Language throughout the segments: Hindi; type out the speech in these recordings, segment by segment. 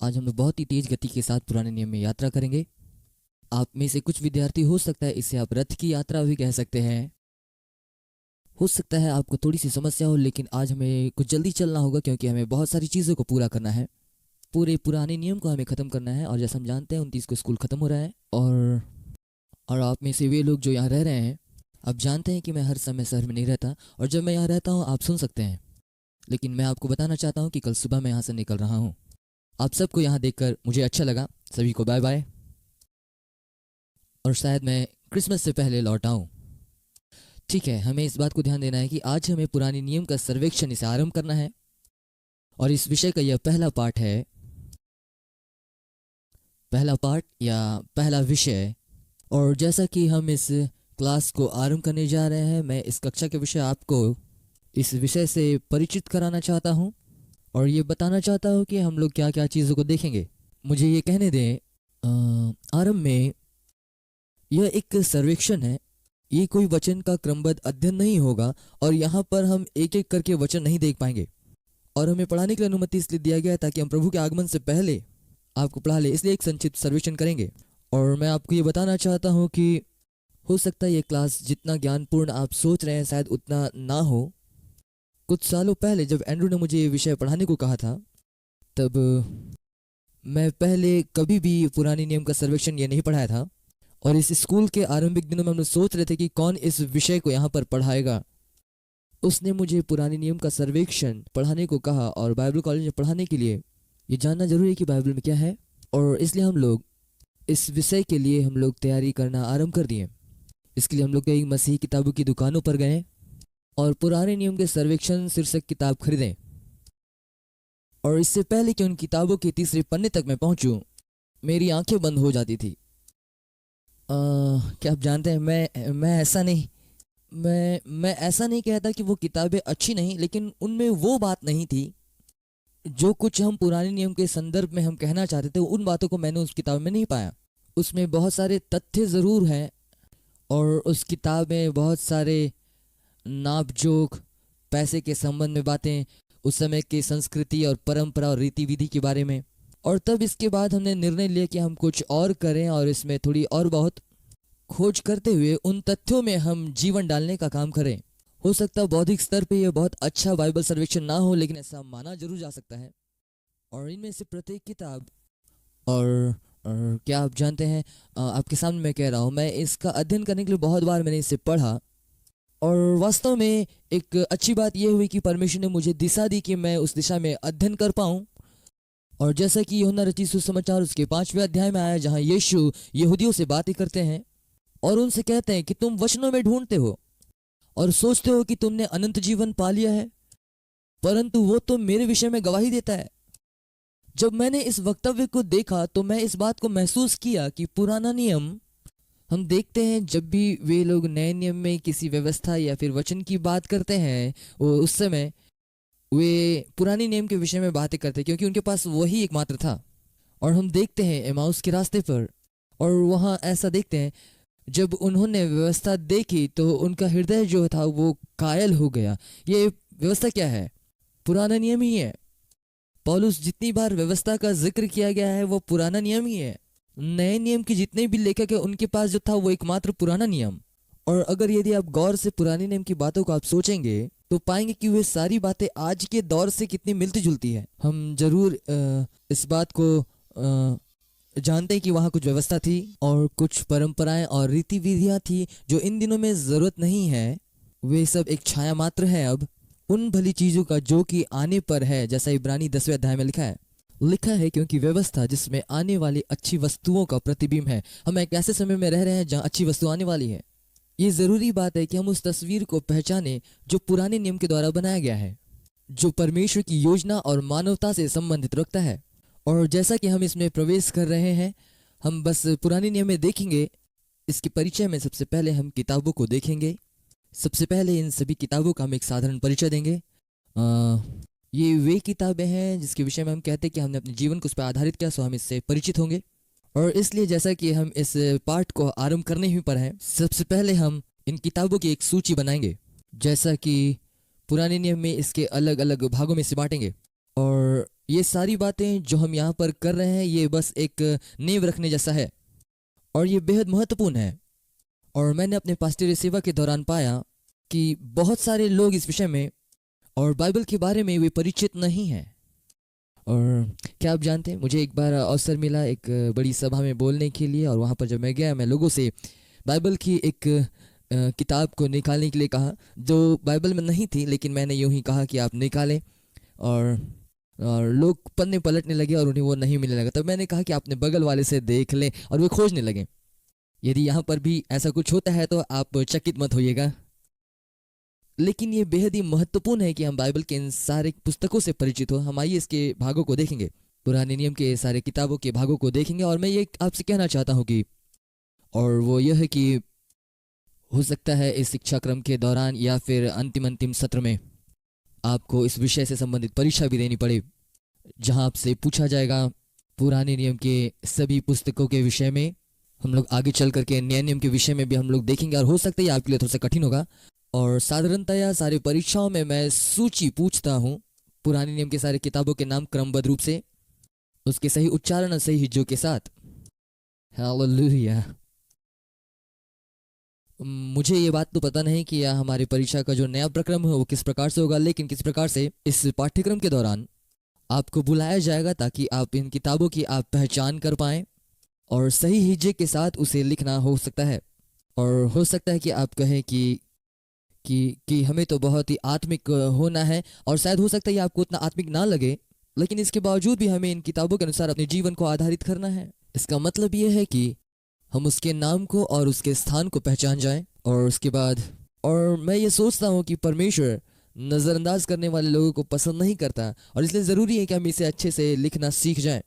आज हम लोग बहुत ही तेज गति के साथ पुराने नियम में यात्रा करेंगे। आप में से कुछ विद्यार्थी हो सकता है इसे आप रथ की यात्रा भी कह सकते हैं। हो सकता है आपको थोड़ी सी समस्या हो, लेकिन आज हमें कुछ जल्दी चलना होगा क्योंकि हमें बहुत सारी चीज़ों को पूरा करना है। पूरे पुराने नियम को हमें ख़त्म करना है और जैसा हम जानते हैं 29 को स्कूल ख़त्म हो रहा है। और आप में से वे लोग जो यहाँ रह रहे हैं, आप जानते हैं कि मैं हर समय शहर में नहीं रहता और जब मैं यहाँ रहता हूँ आप सुन सकते हैं। लेकिन मैं आपको बताना चाहता हूँ कि कल सुबह मैं यहाँ से निकल रहा हूँ। आप सबको यहाँ देखकर मुझे अच्छा लगा। सभी को बाय बाय। और शायद मैं क्रिसमस से पहले लौट आऊँ। ठीक है, हमें इस बात को ध्यान देना है कि आज हमें पुराने नियम का सर्वेक्षण इसे आरंभ करना है और इस विषय का यह पहला पाठ है। पहला पाठ या पहला विषय। और जैसा कि हम इस क्लास को आरंभ करने जा रहे हैं, मैं इस कक्षा के विषय आपको इस विषय से परिचित कराना चाहता हूँ और ये बताना चाहता हूँ कि हम लोग क्या क्या चीज़ों को देखेंगे। मुझे ये कहने दें, आरंभ में यह एक सर्वेक्षण है। ये कोई वचन का क्रमबद्ध अध्ययन नहीं होगा और यहाँ पर हम एक एक करके वचन नहीं देख पाएंगे। और हमें पढ़ाने की अनुमति इसलिए दिया गया है ताकि हम प्रभु के आगमन से पहले आपको पढ़ा ले, इसलिए एक संक्षिप्त सर्वेक्षण करेंगे। और मैं आपको ये बताना चाहता हूँ कि हो सकता है ये क्लास जितना ज्ञानपूर्ण आप सोच रहे हैं शायद उतना ना हो। कुछ सालों पहले जब एंड्रू ने मुझे ये विषय पढ़ाने को कहा था, तब मैं पहले कभी भी पुराने नियम का सर्वेक्षण ये नहीं पढ़ाया था। और इस स्कूल के आरंभिक दिनों में हम लोग सोच रहे थे कि कौन इस विषय को यहाँ पर पढ़ाएगा। उसने मुझे पुराने नियम का सर्वेक्षण पढ़ाने को कहा और बाइबल कॉलेज में पढ़ाने के लिए ये जानना जरूरी है कि बाइबल में क्या है। और इसलिए हम लोग इस विषय के लिए हम लोग तैयारी करना आरंभ कर दिए। इसके लिए हम लोग कई मसीही किताबों की दुकानों पर गए और पुराने नियम के सर्वेक्षण शीर्षक किताब खरीदें। और इससे पहले कि उन किताबों के तीसरे पन्ने तक मैं पहुंचूं, मेरी आंखें बंद हो जाती थी। क्या आप जानते हैं, मैं ऐसा नहीं मैं ऐसा नहीं कहता कि वो किताबें अच्छी नहीं, लेकिन उनमें वो बात नहीं थी जो कुछ हम पुराने नियम के संदर्भ में हम कहना चाहते थे। उन बातों को मैंने उस किताब में नहीं पाया। उसमें बहुत सारे तथ्य ज़रूर हैं और उस किताब में बहुत सारे नाप जोख, पैसे के संबंध में बातें, उस समय की संस्कृति और परंपरा और रीति विधि के बारे में। और तब इसके बाद हमने निर्णय लिया कि हम कुछ और करें और इसमें थोड़ी और बहुत खोज करते हुए उन तथ्यों में हम जीवन डालने का काम करें। हो सकता है बौद्धिक स्तर पे यह बहुत अच्छा बाइबल सर्वेक्षण ना हो, लेकिन ऐसा माना जरूर जा सकता है। और इनमें से प्रत्येक किताब और क्या आप जानते हैं, आपके सामने मैं कह रहा हूँ, मैं इसका अध्ययन करने के लिए बहुत बार मैंने इसे पढ़ा और वास्तव में एक अच्छी बात यह हुई कि परमेश्वर ने मुझे दिशा दी कि मैं उस दिशा में अध्ययन कर पाऊँ। और जैसा कि यूहन्ना रचित सुसमाचार उसके 5वें अध्याय में आया, जहाँ यीशु यहूदियों से बातें करते हैं और उनसे कहते हैं कि तुम वचनों में ढूंढते हो और सोचते हो कि तुमने अनंत जीवन पा लिया है, परंतु वो तो मेरे विषय में गवाही देता है। जब मैंने इस वक्तव्य को देखा तो मैं इस बात को महसूस किया कि पुराना नियम, हम देखते हैं जब भी वे लोग नए नियम में किसी व्यवस्था या फिर वचन की बात करते हैं, वो उस समय वे पुराने नियम के विषय में बातें करते क्योंकि उनके पास वही एकमात्र था। और हम देखते हैं एमाउस के रास्ते पर, और वहाँ ऐसा देखते हैं जब उन्होंने व्यवस्था देखी तो उनका हृदय जो था वो कायल हो गया। ये व्यवस्था क्या है? पुराना नियम ही है। पौलुस जितनी बार व्यवस्था का जिक्र किया गया है वो पुराना नियम ही है। नए नियम के जितने भी लेखक है उनके पास जो था वो एकमात्र पुराना नियम। और अगर यदि आप गौर से पुराने नियम की बातों को आप सोचेंगे तो पाएंगे कि वे सारी बातें आज के दौर से कितनी मिलती जुलती है। हम जरूर इस बात को जानते हैं कि वहाँ कुछ व्यवस्था थी और कुछ परंपराएं और रीति विधियाँ थी जो इन दिनों में ज़रूरत नहीं है। वे सब एक छाया मात्र है अब उन भली चीज़ों का जो कि आने पर है, जैसा इब्रानी 10वें अध्याय में लिखा है क्योंकि व्यवस्था जिसमें आने वाली अच्छी वस्तुओं का प्रतिबिंब है। हम एक ऐसे समय में रह रहे हैं जहाँ अच्छी वस्तु आने वाली है। ये ज़रूरी बात है कि हम उस तस्वीर को पहचाने जो पुराने नियम के द्वारा बनाया गया है, जो परमेश्वर की योजना और मानवता से संबंधित रखता है। और जैसा कि हम इसमें प्रवेश कर रहे हैं, हम बस पुराने नियम में देखेंगे। इसके परिचय में सबसे पहले हम किताबों को देखेंगे। सबसे पहले इन सभी किताबों का हम एक साधारण परिचय देंगे। ये वे किताबें हैं जिसके विषय में हम कहते हैं कि हमने अपने जीवन को उस पर आधारित किया, सो हम इससे परिचित होंगे। और इसलिए जैसा कि हम इस पाठ को आरंभ करने ही पर हैं, सबसे पहले हम इन किताबों की एक सूची बनाएंगे, जैसा कि पुराने नियम में इसके अलग अलग भागों में से बांटेंगे। और ये सारी बातें जो हम यहाँ पर कर रहे हैं ये बस एक नींव रखने जैसा है और ये बेहद महत्वपूर्ण है। और मैंने अपने पास्टरी सेवा के दौरान पाया कि बहुत सारे लोग इस विषय में और बाइबल के बारे में वे परिचित नहीं हैं। और क्या आप जानते हैं, मुझे एक बार अवसर मिला एक बड़ी सभा में बोलने के लिए, और वहाँ पर जब मैं गया, मैं लोगों से बाइबल की एक किताब को निकालने के लिए कहा जो बाइबल में नहीं थी, लेकिन मैंने यूं ही कहा कि आप निकालें। और लोग पन्ने पलटने लगे और उन्हें वो नहीं मिलने लगा। तब मैंने कहा कि आपने बगल वाले से देख लें, और वे खोजने लगे। यदि यहाँ पर भी ऐसा कुछ होता है तो आप चकित मत होइएगा। लेकिन ये बेहद ही महत्वपूर्ण है कि हम बाइबल के इन सारे पुस्तकों से परिचित हो। हम आइए इसके भागों को देखेंगे, पुराने नियम के सारे किताबों के भागों को देखेंगे। और मैं ये आपसे कहना चाहता हूँ कि, और वो यह है कि हो सकता है इस शिक्षा क्रम के दौरान या फिर अंतिम सत्र में आपको इस विषय से संबंधित परीक्षा भी देनी पड़े, जहाँ आपसे पूछा जाएगा पुराने नियम के सभी पुस्तकों के विषय में। हम लोग आगे चल करके नए नियम के विषय में भी हम लोग देखेंगे, और हो सकता है आपके लिए थोड़ा सा कठिन होगा। और साधारणतया सारे परीक्षाओं में मैं सूची पूछता हूँ पुराने नियम के सारे किताबों के नाम क्रमबद्ध रूप से, उसके सही उच्चारण और सही हिज्जों के साथ। हालेलुया। मुझे ये बात तो पता नहीं कि यह हमारी परीक्षा का जो नया प्रक्रम है वो किस प्रकार से होगा, लेकिन किस प्रकार से इस पाठ्यक्रम के दौरान आपको बुलाया जाएगा ताकि आप इन किताबों की आप पहचान कर पाएं और सही हिज्जे के साथ उसे लिखना हो सकता है। और हो सकता है कि आप कहें कि हमें तो बहुत ही आत्मिक होना है, और शायद हो सकता है आपको उतना आत्मिक ना लगे, लेकिन इसके बावजूद भी हमें इन किताबों के अनुसार अपने जीवन को आधारित करना है। इसका मतलब यह है कि हम उसके नाम को और उसके स्थान को पहचान जाएं, और उसके बाद, और मैं ये सोचता हूँ कि परमेश्वर नज़रअंदाज करने वाले लोगों को पसंद नहीं करता, और इसलिए ज़रूरी है कि हम इसे अच्छे से लिखना सीख जाएं।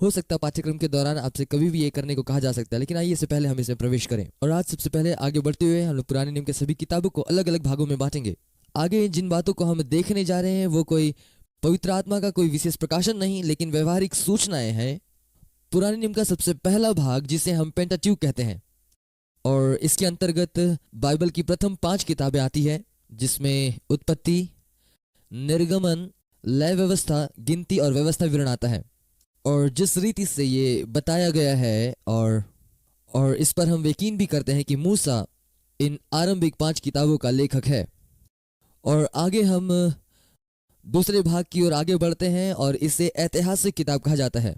हो सकता है पाठ्यक्रम के दौरान आपसे कभी भी ये करने को कहा जा सकता है, लेकिन आइए इससे पहले हम इसमें प्रवेश करें। और आज सबसे पहले आगे बढ़ते हुए हम लोग पुराने नियम के सभी किताबों को अलग अलग भागों में बांटेंगे। आगे जिन बातों को हम देखने जा रहे हैं वो कोई पवित्र आत्मा का कोई विशेष प्रकाशन नहीं, लेकिन व्यवहारिक सूचनाएं हैं। पुराने नियम का सबसे पहला भाग जिसे हम पेंटाट्यूक कहते हैं, और इसके अंतर्गत बाइबल की प्रथम 5 किताबें आती है, जिसमें उत्पत्ति, निर्गमन, लय व्यवस्था, गिनती और व्यवस्था विवरण आता है। और जिस रीति से ये बताया गया है, और इस पर हम यकीन भी करते हैं कि मूसा इन आरंभिक 5 किताबों का लेखक है। और आगे हम दूसरे भाग की ओर आगे बढ़ते हैं, और इसे ऐतिहासिक किताब कहा जाता है।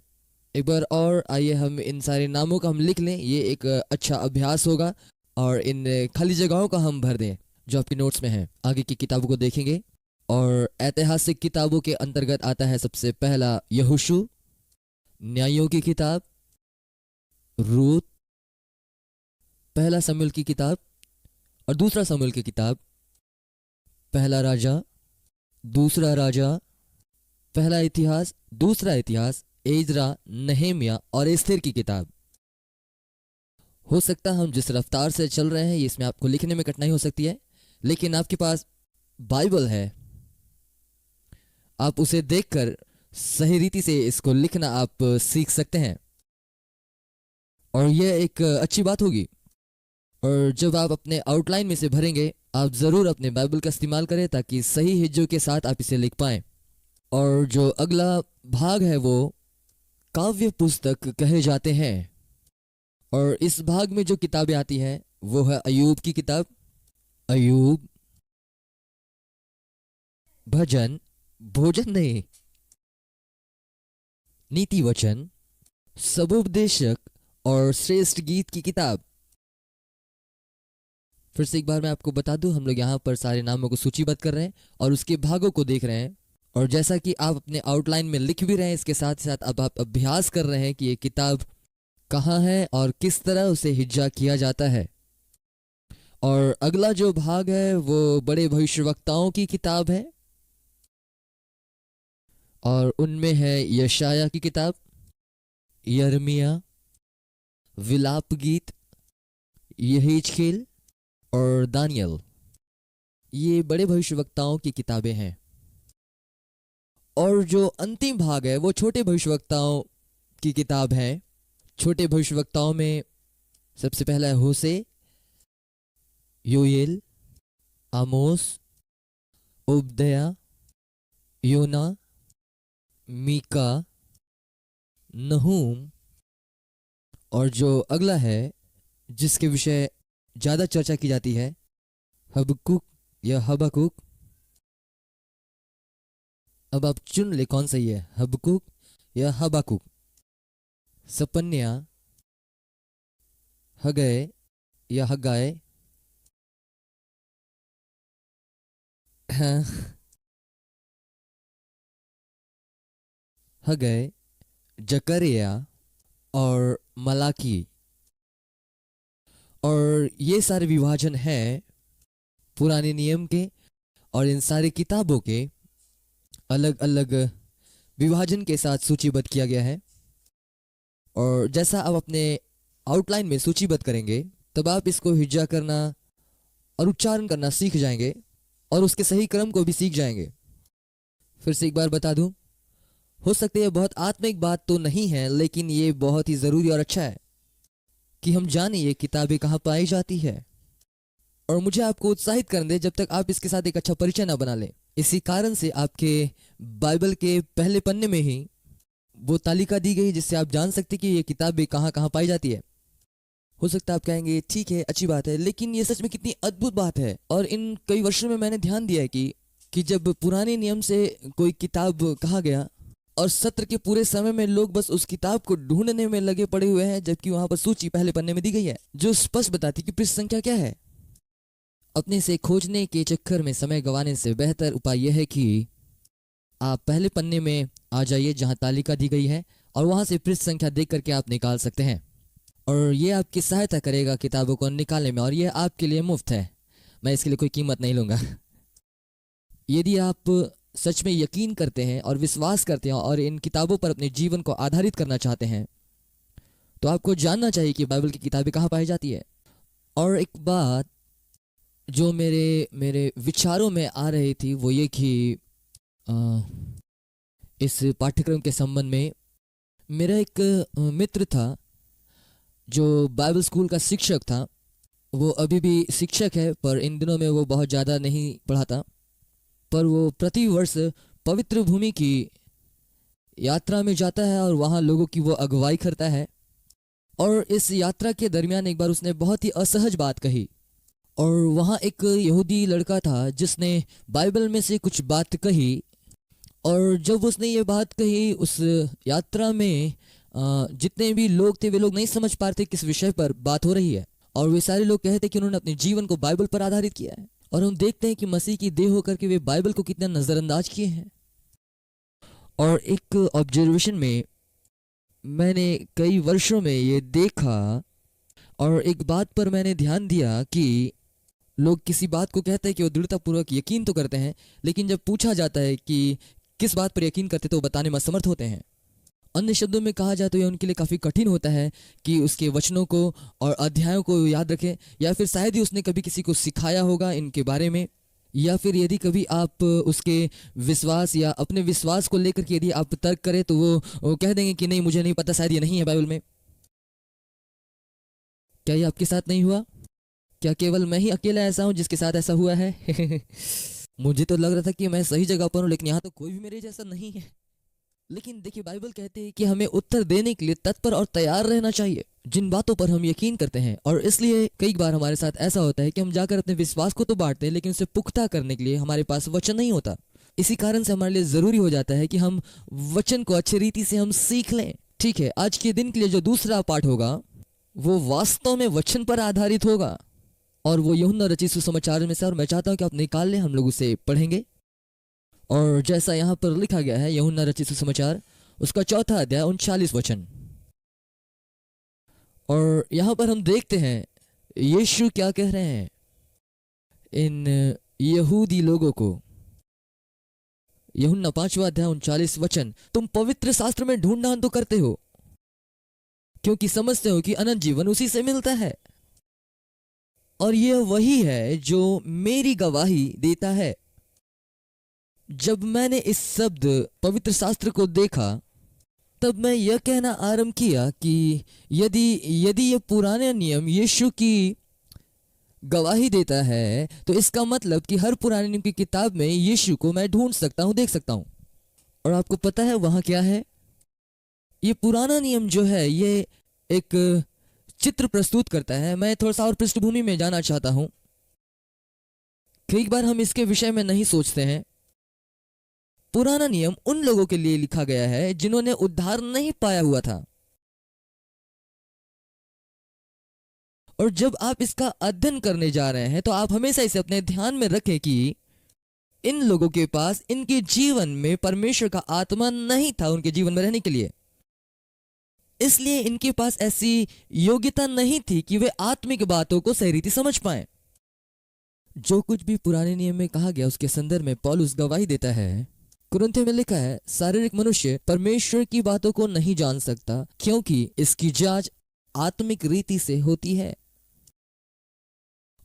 एक बार और आइए हम इन सारे नामों का हम लिख लें, ये एक अच्छा अभ्यास होगा, और इन खाली जगहों का हम भर दें जो आपके नोट्स में हैं। आगे की किताबों को देखेंगे, और ऐतिहासिक किताबों के अंतर्गत आता है सबसे पहला यहोशू, न्यायों की किताब, रूत, पहला शमूएल की किताब और दूसरा शमूएल की किताब, पहला राजा, दूसरा राजा, पहला इतिहास, दूसरा इतिहास, एजरा, नहेमिया और एस्थेर की किताब। हो सकता है हम जिस रफ्तार से चल रहे हैं इसमें आपको लिखने में कठिनाई हो सकती है, लेकिन आपके पास बाइबल है, आप उसे देखकर सही रीति से इसको लिखना आप सीख सकते हैं, और यह एक अच्छी बात होगी। और जब आप अपने आउटलाइन में से भरेंगे, आप ज़रूर अपने बाइबल का इस्तेमाल करें ताकि सही हिज्जों के साथ आप इसे लिख पाएं। और जो अगला भाग है वो काव्य पुस्तक कहे जाते हैं, और इस भाग में जो किताबें आती हैं वो है अयूब की किताब, अयूब, भजन, भोजन नहीं, नीति वचन, सबोपदेशक और श्रेष्ठ गीत की किताब। फिर से एक बार मैं आपको बता दूं, हम लोग यहाँ पर सारे नामों को सूचीबद्ध कर रहे हैं और उसके भागों को देख रहे हैं, और जैसा कि आप अपने आउटलाइन में लिख भी रहे हैं, इसके साथ साथ अब आप अभ्यास कर रहे हैं कि ये किताब कहाँ है और किस तरह उसे हिज्जा किया जाता है। और अगला जो भाग है वो बड़े भविष्यवक्ताओं की किताब है, और उनमें है यशाया की किताब, यिर्मयाह, विलाप गीत, यहेजकेल और दानियल। ये बड़े भविष्यवक्ताओं की किताबें हैं। और जो अंतिम भाग है वो छोटे भविष्यवक्ताओं की किताब है। छोटे भविष्यवक्ताओं में सबसे पहला है होशे, योएल, आमोस, ओबद्याह, योना, मीका, नहूम, और जो अगला है जिसके विषय ज़्यादा चर्चा की जाती है, हबकुक या हबाकुक। अब आप चुन ले कौन सही है, हबकुक या हबाकुक। सपन्या, हगय या हगाय। हाँ, हगय, जकरिया और मलाकी। और ये सारे विभाजन हैं पुराने नियम के, और इन सारी किताबों के अलग अलग विभाजन के साथ सूचीबद्ध किया गया है। और जैसा आप अपने आउटलाइन में सूचीबद्ध करेंगे तब आप इसको हिज्जा करना और उच्चारण करना सीख जाएंगे और उसके सही क्रम को भी सीख जाएंगे। फिर से एक बार बता दूं, हो सकता है ये बहुत आत्मिक बात तो नहीं है, लेकिन ये बहुत ही ज़रूरी और अच्छा है कि हम जाने ये किताबें कहाँ पाई जाती है। और मुझे आपको उत्साहित करने दे जब तक आप इसके साथ एक अच्छा परिचय ना बना लें। इसी कारण से आपके बाइबल के पहले पन्ने में ही वो तालिका दी गई जिससे आप जान सकते कि ये किताबें कहाँ कहाँ पाई जाती है। हो सकता है आप कहेंगे ठीक है, अच्छी बात है, लेकिन ये सच में कितनी अद्भुत बात है। और इन कई वर्षों में मैंने ध्यान दिया है कि जब पुराने नियम से कोई किताब कहा गया और सत्र के पूरे समय में लोग बस उस किताब को ढूंढने में लगे पड़े हुए हैं, जबकि वहां पर सूची पहले पन्ने में दी गई है जो स्पष्ट बताती कि पृष्ठ संख्या क्या है। अपने से खोजने के चक्कर में समय गंवाने से बेहतर उपाय यह है कि आप पहले पन्ने में आ जाइए जहां तालिका दी गई है, और वहां से पृष्ठ संख्या देख करके आप निकाल सकते हैं। और ये आपकी सहायता करेगा किताबों को निकालने में, और ये आपके लिए मुफ्त है। मैं इसके लिए कोई कीमत नहीं लूँगा। यदि आप सच में यकीन करते हैं और विश्वास करते हैं और इन किताबों पर अपने जीवन को आधारित करना चाहते हैं, तो आपको जानना चाहिए कि बाइबल की किताबें कहाँ पाई जाती है। और एक बात जो मेरे मेरे विचारों में आ रही थी वो ये कि इस पाठ्यक्रम के संबंध में मेरा एक मित्र था जो बाइबल स्कूल का शिक्षक था। वो अभी भी शिक्षक है, पर इन दिनों में वो बहुत ज़्यादा नहीं पढ़ाता, पर वो प्रति वर्ष पवित्र भूमि की यात्रा में जाता है और वहाँ लोगों की वो अगुवाई करता है। और इस यात्रा के दरमियान एक बार उसने बहुत ही असहज बात कही, और वहाँ एक यहूदी लड़का था जिसने बाइबल में से कुछ बात कही। और जब उसने ये बात कही उस यात्रा में जितने भी लोग थे वे लोग नहीं समझ पा रहे थे किस विषय पर बात हो रही है, और वे सारे लोग कहते कि उन्होंने अपने जीवन को बाइबल पर आधारित किया है। और हम देखते हैं कि मसीह की देह होकर के वे बाइबल को कितना नज़रअंदाज किए हैं। और एक ऑब्जर्वेशन में मैंने कई वर्षों में ये देखा, और एक बात पर मैंने ध्यान दिया कि लोग किसी बात को कहते हैं कि वो दृढ़तापूर्वक यकीन तो करते हैं, लेकिन जब पूछा जाता है कि किस बात पर यकीन करते तो वो बताने में असमर्थ होते हैं। अन्य शब्दों में कहा जाए तो यह उनके लिए काफ़ी कठिन होता है कि उसके वचनों को और अध्यायों को याद रखें, या फिर शायद ही उसने कभी किसी को सिखाया होगा इनके बारे में, या फिर यदि कभी आप उसके विश्वास या अपने विश्वास को लेकर के यदि आप तर्क करें तो वो कह देंगे कि नहीं मुझे नहीं पता, शायद ये नहीं है बाइबल में। क्या ये आपके साथ नहीं हुआ? क्या केवल मैं ही अकेला ऐसा हूं जिसके साथ ऐसा हुआ है? मुझे तो लग रहा था कि मैं सही जगह पर हूं, लेकिन यहाँ तो कोई भी मेरे जैसा नहीं है। लेकिन देखिए, बाइबल कहते हैं कि हमें उत्तर देने के लिए तत्पर और तैयार रहना चाहिए जिन बातों पर हम यकीन करते हैं। और इसलिए कई बार हमारे साथ ऐसा होता है कि हम जाकर अपने विश्वास को तो बांटते हैं, लेकिन उसे पुख्ता करने के लिए हमारे पास वचन नहीं होता। इसी कारण से हमारे लिए जरूरी हो जाता है कि हम वचन को अच्छी रीति से हम सीख लें। ठीक है, आज के दिन के लिए जो दूसरा पाठ होगा वो वास्तव में वचन पर आधारित होगा, और वो यूहन्ना रचित सुसमाचार में से, और मैं चाहता हूँ कि आप निकाल लें, हम लोग उसे पढ़ेंगे। और जैसा यहाँ पर लिखा गया है यूहन्ना रचित सुसमाचार उसका 4 अध्याय 39 वचन। और यहाँ पर हम देखते हैं यीशु क्या कह रहे हैं इन यहूदी लोगों को। यूहन्ना 5वां अध्याय 39 वचन, तुम पवित्र शास्त्र में ढूंढढांड तो करते हो क्योंकि समझते हो कि अनंत जीवन उसी से मिलता है, और यह वही है जो मेरी गवाही देता है। जब मैंने इस शब्द पवित्र शास्त्र को देखा तब मैं यह कहना आरंभ किया कि यदि यह पुराने नियम यीशु की गवाही देता है तो इसका मतलब कि हर पुराने नियम की किताब में यीशु को मैं ढूंढ सकता हूं, देख सकता हूं। और आपको पता है वहां क्या है? ये पुराना नियम जो है ये एक चित्र प्रस्तुत करता है। मैं थोड़ा सा और पृष्ठभूमि में जाना चाहता हूं। कई बार हम इसके विषय में नहीं सोचते हैं। पुराना नियम उन लोगों के लिए लिखा गया है जिन्होंने उद्धार नहीं पाया हुआ था। और जब आप इसका अध्ययन करने जा रहे हैं तो आप हमेशा इसे अपने ध्यान में रखें कि इन लोगों के पास इनके जीवन में परमेश्वर का आत्मा नहीं था उनके जीवन में रहने के लिए। इसलिए इनके पास ऐसी योग्यता नहीं थी कि वे आत्मिक बातों को सही रीति समझ पाए। जो कुछ भी पुराने नियम में कहा गया उसके संदर्भ में पौलुस गवाही देता है। कुरिन्थियों में लिखा है, शारीरिक मनुष्य परमेश्वर की बातों को नहीं जान सकता क्योंकि इसकी जांच आत्मिक रीति से होती है।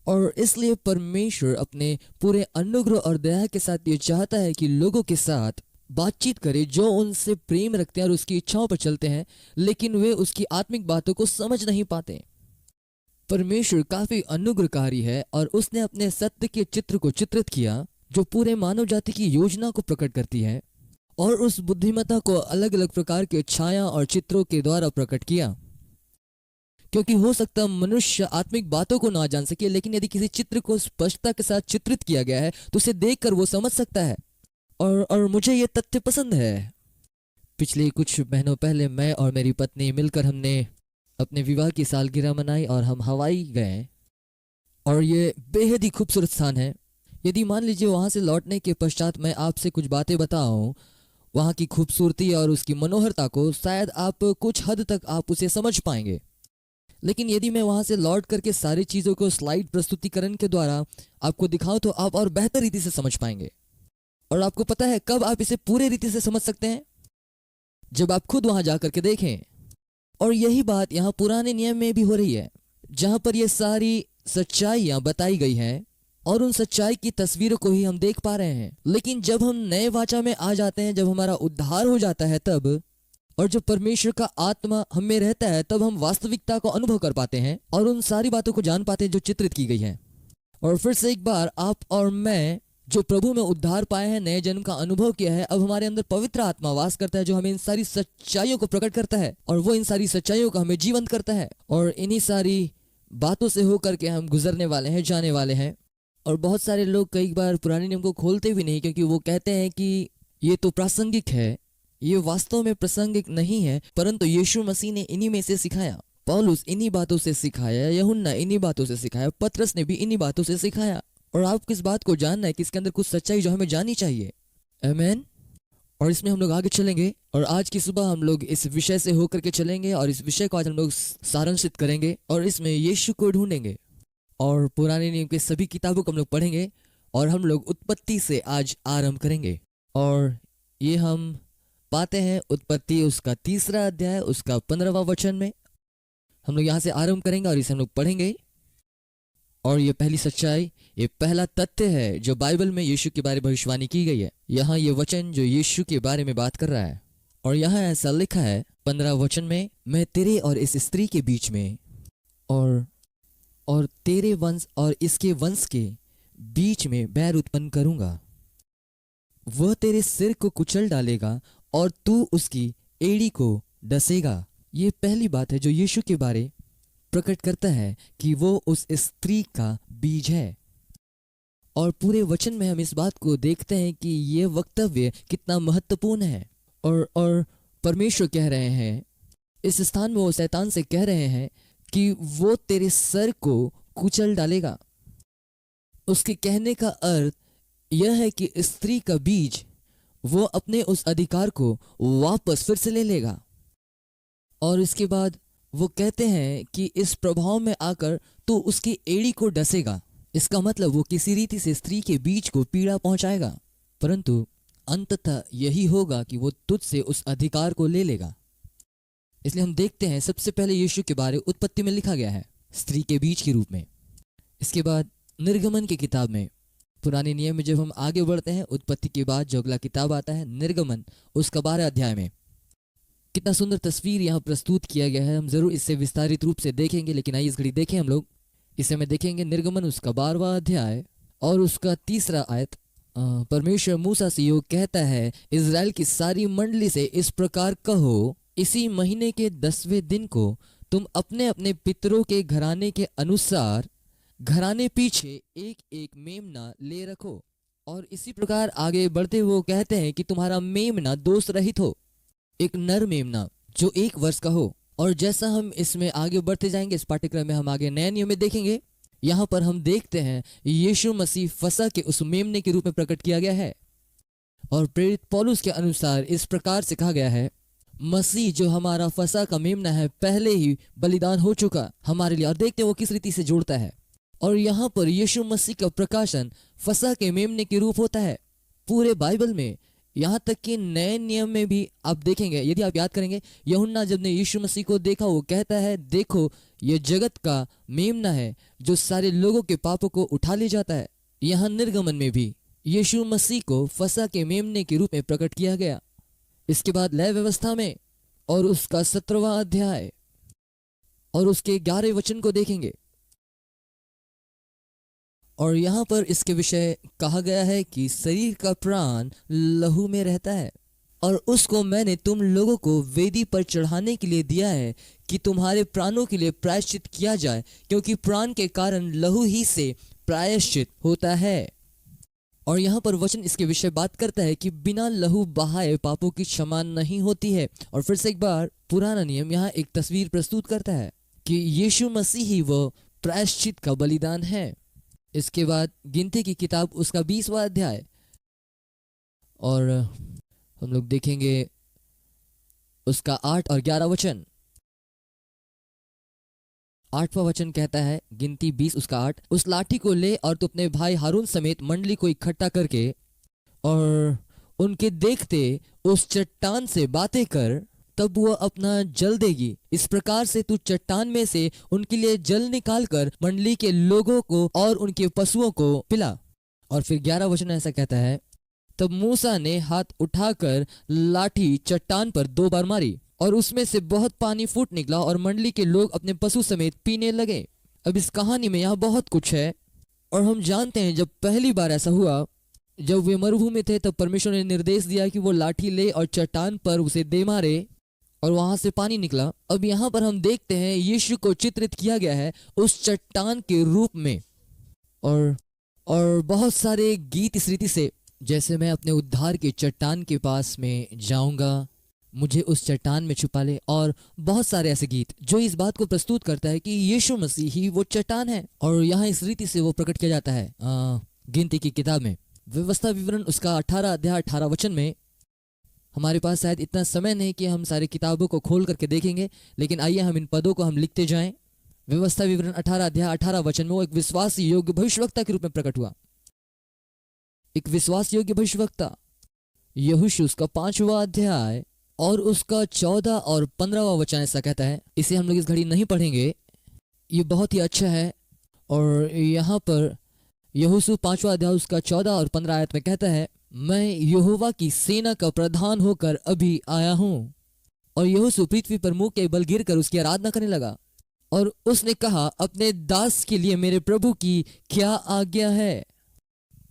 और इसलिए परमेश्वर अपने पूरे अनुग्रह और दया के साथ ये चाहता है कि लोगों के साथ बातचीत करे जो उनसे प्रेम रखते हैं और उसकी इच्छाओं पर चलते हैं, लेकिन वे उसकी आत्मिक बातों को समझ नहीं पाते। परमेश्वर काफी अनुग्रहकारी है और उसने अपने सत्य के चित्र को चित्रित किया जो पूरे मानव जाति की योजना को प्रकट करती है, और उस बुद्धिमत्ता को अलग अलग प्रकार के छाया और चित्रों के द्वारा प्रकट किया। क्योंकि हो सकता मनुष्य आत्मिक बातों को ना जान सके, लेकिन यदि किसी चित्र को स्पष्टता के साथ चित्रित किया गया है तो उसे देखकर वो समझ सकता है। और मुझे ये तथ्य पसंद है। पिछले कुछ महीनों पहले मैं और मेरी पत्नी मिलकर हमने अपने विवाह की सालगिरह मनाई और हम हवाई गए, और ये बेहद ही खूबसूरत स्थान है। यदि मान लीजिए वहां से लौटने के पश्चात मैं आपसे कुछ बातें बताऊं वहां की खूबसूरती और उसकी मनोहरता को, शायद आप कुछ हद तक आप उसे समझ पाएंगे। लेकिन यदि मैं वहां से लौट करके सारी चीजों को स्लाइड प्रस्तुतिकरण के द्वारा आपको दिखाऊं तो आप और बेहतर रीति से समझ पाएंगे। और आपको पता है कब आप इसे पूरे रीति से समझ सकते हैं? जब आप खुद वहां जाकर के देखें। और यही बात यहाँ पुराने नियम में भी हो रही है, जहां पर ये सारी सच्चाइयां बताई गई हैं और उन सच्चाई की तस्वीरों को ही हम देख पा रहे हैं। लेकिन जब हम नए वाचा में आ जाते हैं, जब हमारा उद्धार हो जाता है तब, और जब परमेश्वर का आत्मा हम में रहता है, तब हम वास्तविकता को अनुभव कर पाते हैं और उन सारी बातों को जान पाते हैं जो चित्रित की गई हैं। और फिर से एक बार आप और मैं जो प्रभु में उद्धार पाए हैं, नए जन्म का अनुभव किया है, अब हमारे अंदर पवित्र आत्मा वास करता है जो हमें इन सारी सच्चाइयों को प्रकट करता है और वो इन सारी सच्चाइयों को हमें जीवंत करता है। और इन्हीं सारी बातों से होकर के हम गुजरने वाले हैं, जाने वाले हैं। और बहुत सारे लोग कई बार पुराने नियम को खोलते भी नहीं, क्योंकि वो कहते हैं कि ये तो प्रासंगिक है। ये वास्तव में प्रासंगिक नहीं है, परंतु यीशु मसीह ने इन्हीं में से सिखाया। पौलुस इन्हीं बातों से सिखाया, यूहन्ना इन्हीं बातों से सिखाया, पतरस ने भी इन्हीं बातों से सिखाया। और आप किस बात को जानना है कि इसके अंदर कुछ सच्चाई जो हमें जाननी चाहिए। आमीन। और इसमें हम लोग आगे चलेंगे, और आज की सुबह हम लोग इस विषय से होकर के चलेंगे, और इस विषय को आज हम लोग सारांशित करेंगे और इसमें यीशु को ढूंढेंगे। और पुराने नियम के सभी किताबों को हम लोग पढ़ेंगे और हम लोग उत्पत्ति से आज आरंभ करेंगे। और ये हम पाते हैं उत्पत्ति उसका 3 अध्याय उसका 15वां वचन में। हम लोग यहाँ से आरंभ करेंगे और इसे हम लोग पढ़ेंगे। और ये पहली सच्चाई, ये पहला तथ्य है जो बाइबल में यीशु के बारे में भविष्यवाणी की गई है। यहाँ ये वचन जो यीशु के बारे में बात कर रहा है, और यहाँ ऐसा लिखा है 15 वचन में, मैं तेरे और इस स्त्री के बीच में और तेरे वंश और इसके वंश के बीच में बैर उत्पन्न करूंगा। वह तेरे सिर को कुचल डालेगा और तू उसकी एड़ी को डसेगा। ये पहली बात है जो यीशु के बारे प्रकट करता है कि वो उस स्त्री का बीज है। और पूरे वचन में हम इस बात को देखते हैं कि ये वक्तव्य कितना महत्वपूर्ण है। और परमेश्वर कह रहे हैं, इस स्थान में वो शैतान से कह रहे हैं कि वो तेरे सर को कुचल डालेगा। उसके कहने का अर्थ यह है कि स्त्री का बीज वो अपने उस अधिकार को वापस फिर से ले लेगा। और इसके बाद वो कहते हैं कि इस प्रभाव में आकर तो उसकी एड़ी को डसेगा। इसका मतलब वो किसी रीति से स्त्री के बीज को पीड़ा पहुंचाएगा, परंतु अंततः यही होगा कि वो तुझसे उस अधिकार को ले लेगा। इसलिए हम देखते हैं सबसे पहले यीशु के बारे उत्पत्ति में लिखा गया है स्त्री के बीज के रूप में। इसके बाद निर्गमन की किताब में, पुराने नियम में जब हम आगे बढ़ते हैं, उत्पत्ति के बाद जो अगला किताब आता है निर्गमन उसका 12 अध्याय में, कितना सुंदर तस्वीर यहाँ प्रस्तुत किया गया है। हम जरूर इससे विस्तारित रूप से देखेंगे, लेकिन आइए इस घड़ी देखें हम लोग। इसे में देखेंगे निर्गमन उसका 12वां अध्याय और उसका 3 आयत। परमेश्वर मूसा से योग कहता है, इज़राइल की सारी मंडली से इस प्रकार कहो, इसी महीने के 10वें दिन को तुम अपने अपने पितरों के घराने के अनुसार घराने पीछे एक एक मेमना ले रखो। और इसी प्रकार आगे बढ़ते हुए वो कहते हैं कि तुम्हारा मेमना दोष रहित हो, एक नर मेमना जो 1 वर्ष का हो। और जैसा हम इसमें आगे बढ़ते जाएंगे, इस पाठ्यक्रम में हम आगे नए नियम में देखेंगे, यहाँ पर हम देखते हैं यीशु मसीह फसह के उस मेमने के रूप में प्रकट किया गया है। और प्रेरित पौलुस के अनुसार इस प्रकार से कहा गया है, मसीह जो हमारा फसह का मेमना है पहले ही बलिदान हो चुका हमारे लिए। और देखते हैं वो किस रीति से जोड़ता है। और यहाँ पर यीशु मसीह का प्रकाशन फसह के मेमने के रूप होता है। पूरे बाइबल में, यहाँ तक कि नए नियम में भी आप देखेंगे, यदि आप याद करेंगे, यूहन्ना जब ने यीशु मसीह को देखा वो कहता है, देखो ये जगत का मेमना है जो सारे लोगों के पापों को उठा ले जाता है। यहाँ निर्गमन में भी यीशु मसीह को फसह के मेमने के रूप में प्रकट किया गया। इसके बाद लय व्यवस्था में और उसका 17वां अध्याय और उसके 11वें वचन को देखेंगे। और यहाँ पर इसके विषय कहा गया है कि शरीर का प्राण लहू में रहता है और उसको मैंने तुम लोगों को वेदी पर चढ़ाने के लिए दिया है कि तुम्हारे प्राणों के लिए प्रायश्चित किया जाए, क्योंकि प्राण के कारण लहू ही से प्रायश्चित होता है। और यहाँ पर वचन इसके विषय बात करता है कि बिना लहू बहाए पापों की क्षमा नहीं होती है। और फिर से एक बार पुराना नियम यहाँ एक तस्वीर प्रस्तुत करता है कि यीशु मसीह ही वो प्रायश्चित का बलिदान है। इसके बाद गिनती की किताब उसका 20वां अध्याय और हम लोग देखेंगे उसका 8 और 11 वचन। 8वां वचन कहता है, गिनती 20 उसका 8, उस लाठी को ले और तू अपने भाई हारून समेत मंडली को इकट्ठा करके और उनके देखते उस चट्टान से बातें कर, तब वह अपना जल देगी। इस प्रकार से तू चट्टान में से उनके लिए जल निकाल कर मंडली के लोगों को और उनके पशुओं को पिला। और फिर 11 वचन ऐसा कहता है, तब मूसा ने हाथ उठाकर लाठी चट्टान पर 2 बार मारी और उसमें से बहुत पानी फूट निकला और मंडली के लोग अपने पशु समेत पीने लगे। अब इस कहानी में यहाँ बहुत कुछ है और हम जानते हैं जब पहली बार ऐसा हुआ, जब वे मरुभूमि में थे, तब परमेश्वर ने निर्देश दिया कि वो लाठी ले और चट्टान पर उसे दे मारे और वहां से पानी निकला। अब यहाँ पर हम देखते हैं यीशु को चित्रित किया गया है उस चट्टान के रूप में। और बहुत सारे गीत इस रीति से, जैसे मैं अपने उद्धार के चट्टान के पास में जाऊंगा, मुझे उस चट्टान में छुपा ले, और बहुत सारे ऐसे गीत जो इस बात को प्रस्तुत करता है कि यीशु मसीह ही वो चट्टान है। और यहाँ इस रीति से वो प्रकट किया जाता है गिनती की किताब में व्यवस्था विवरण उसका 18 अध्याय 18 वचन में। हमारे पास शायद इतना समय नहीं कि हम सारी किताबों को खोल करके देखेंगे, लेकिन आइए हम इन पदों को हम लिखते जाएं। व्यवस्था विवरण 18 अध्याय 18 वचन में वो एक विश्वास योग्य भविष्यवक्ता के रूप में प्रकट हुआ। एक विश्वास योग्य भविष्यवक्ता। यहोशू उसका 5वां अध्याय और उसका 14 और 15वां वचन ऐसा कहता है। इसे हम लोग इस घड़ी नहीं पढ़ेंगे, ये बहुत ही अच्छा है। और यहाँ पर यहोशू 5वां अध्याय उसका 14 और 15 आयत में कहता है, मैं यहोवा की सेना का प्रधान होकर अभी आया हूँ। और यहोशू पृथ्वी पर मुंह के बल गिर कर उसकी आराधना करने लगा और उसने कहा, अपने दास के लिए मेरे प्रभु की क्या आज्ञा है।